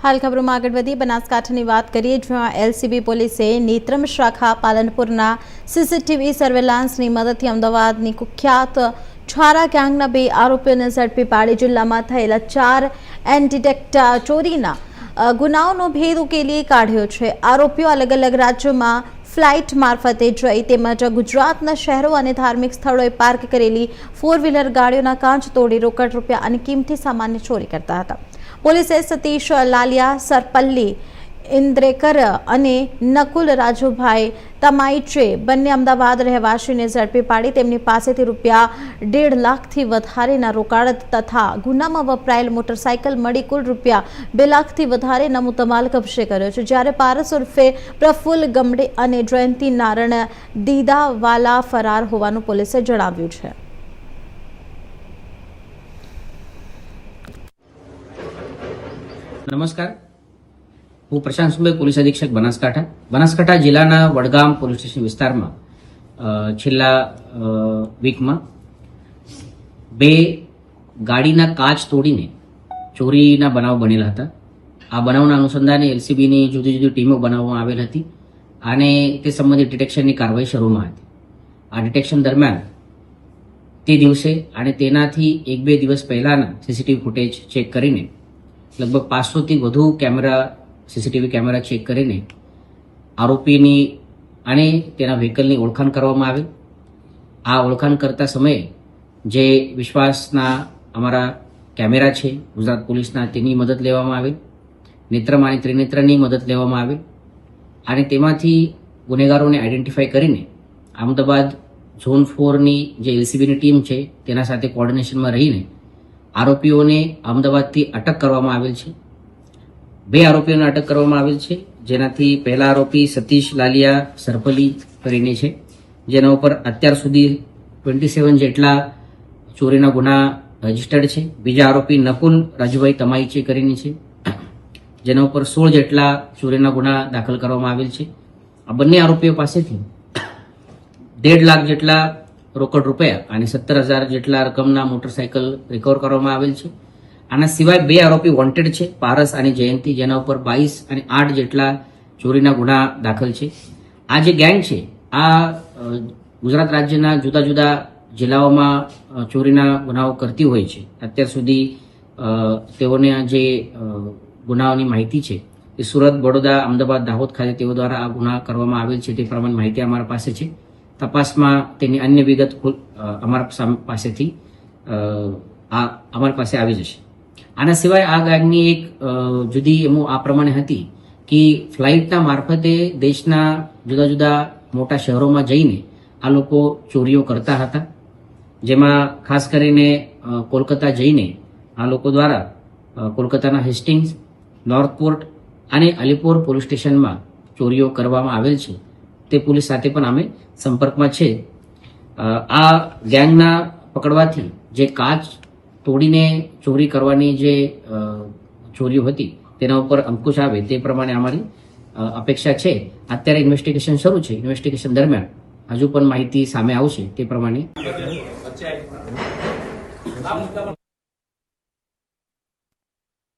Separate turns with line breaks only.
હાલ ખબરોમાં આગળ વધી બનાસકાંઠાની વાત કરીએ, જ્યાં એલસીબી પોલીસે નેત્રમ શાખા પાલનપુરના સીસીટીવી સર્વેલાન્સની મદદથી અમદાવાદની કુખ્યાત છારા ગેંગના 2 આરોપીઓને ઝડપી પાડી જિલ્લામાં થયેલા 4 એન્ટીડેક્ટ ચોરીના ગુનાઓનો ભેદ ઉકેલી કાઢ્યો છે। આરોપીઓ અલગ અલગ રાજ્યોમાં ફ્લાઇટ મારફતે જઈ તેમજ ગુજરાતના શહેરો અને ધાર્મિક સ્થળોએ પાર્ક કરેલી 4 વ્હીલર ગાડીઓના કાચ તોડી રોકડ રૂપિયા અને કિંમતી સામાનની ચોરી કરતા હતા। પોલીસે સતીશ લાલિયા સરપલ્લી ઇન્દ્રેકર અને નકુલ રાજુભાઈ તમાઈચે બંને અમદાવાદ રહેવાસીને ઝડપી પાડી તેમની પાસેથી રૂપિયા 1.5 લાખથી વધારેના રોકડ તથા ગુનામાં વપરાયેલ મોટરસાયકલ મળી કુલ રૂપિયા 2 લાખથી વધારેના મુદ્દામાલ કબજે કર્યો છે। જ્યારે પારસ ઉર્ફે પ્રફુલ્લ ગમડે અને જયંતિ નારણ દીદાવાલા ફરાર હોવાનું પોલીસે જણાવ્યું છે।
નમસ્કાર, હું પ્રશાંત સુંબે, પોલીસ અધિક્ષક બનાસકાંઠા જિલ્લાના વડગામ પોલીસ સ્ટેશન વિસ્તારમાં છેલ્લા વીકમાં 2 ગાડીના કાચ તોડીને ચોરીના બનાવ બનેલા હતા। આ બનાવના અનુસંધાને એલસીબીની જુદી જુદી ટીમો બનાવવામાં આવેલ હતી અને તે સંબંધિત ડિટેક્શનની કાર્યવાહી શરૂમાં હતી। આ ડિટેક્શન દરમિયાન તે દિવસે અને તેનાથી 1-2 દિવસ પહેલાના સીસીટીવી ફૂટેજ ચેક કરીને લગભગ 500થી વધુ સીસીટીવી કેમેરા ચેક કરીને આરોપીની અને તેના વ્હીકલની ઓળખાણ કરવામાં આવે। આ ઓળખાણ કરતા સમયે જે વિશ્વાસના અમારા કેમેરા છે ગુજરાત પોલીસના, તેની મદદ લેવામાં આવે, નેત્રમ અને ત્રિનેત્રની મદદ લેવામાં આવે અને તેમાંથી ગુનેગારોને આઈડેન્ટિફાઈ કરીને અમદાવાદ ઝોન 4ની જે એલસીબીની ટીમ છે તેના સાથે કોર્ડિનેશનમાં રહીને આરોપીઓને અમદાવાદથી અટક કરવામાં આવેલ છે। 2 આરોપીઓને અટક કરવામાં આવેલ છે, જેનાથી પહેલા આરોપી સતીશ લાલિયા સરપલી કરીને છે, જેના ઉપર અત્યાર સુધી 27 જેટલા ચોરીના ગુના રજીસ્ટર્ડ છે। બીજા આરોપી નકુલ રાજુભાઈ તમાઈચે કરીને છે, જેના ઉપર 16 જેટલા ચોરીના ગુના દાખલ કરવામાં આવેલ છે। આ બંને આરોપીઓ પાસેથી 1.5 લાખ જેટલા રોકડ રૂપિયા અને 17,000 જેટલા રકમના મોટરસાયકલ રિકવર કરવામાં આવેલ છે। આના સિવાય 2 આરોપી વોન્ટેડ છે, પારસ અને જયંતિ, જેના ઉપર 22 અને 8 જેટલા ચોરીના ગુના દાખલ છે। આ જે ગેંગ છે આ ગુજરાત રાજ્યના જુદા જુદા જિલ્લાઓમાં ચોરીના ગુનાઓ કરતી હોય છે। અત્યાર સુધી તેઓને જે ગુનાઓની માહિતી છે એ સુરત, બડોદા, અમદાવાદ, દાહોદ ખાતે તેઓ દ્વારા આ ગુના કરવામાં આવેલ છે, તે પ્રમાણે માહિતી અમારા પાસે છે। તપાસમાં તેની અન્ય વિગત અમારા પાસેથી અમારી પાસે આવી જશે। આના સિવાય આ ગેંગની એક જુદી એમો આ પ્રમાણે હતી કે ફ્લાઇટના મારફતે દેશના જુદા જુદા મોટા શહેરોમાં જઈને આ લોકો ચોરીઓ કરતા હતા, જેમાં ખાસ કરીને કોલકાતા જઈને આ લોકો દ્વારા કોલકાતાના હેસ્ટિંગ્સ, નોર્થપોર્ટ અને અલીપોર પોલીસ સ્ટેશનમાં ચોરીઓ કરવામાં આવેલ છે। તે પોલીસ સાથે પણ અમે સંપર્કમાં છે। આ ગેંગના પકડવાથી જે કાચ તોડીને ચોરી કરવાની જે ચોરીઓ હતી તેના ઉપર અંકુશ આવે તે પ્રમાણે અમારી અપેક્ષા છે। અત્યારે ઇન્વેસ્ટિગેશન શરૂ છે, ઇન્વેસ્ટિગેશન દરમિયાન હજુ પણ માહિતી સામે આવશે તે પ્રમાણે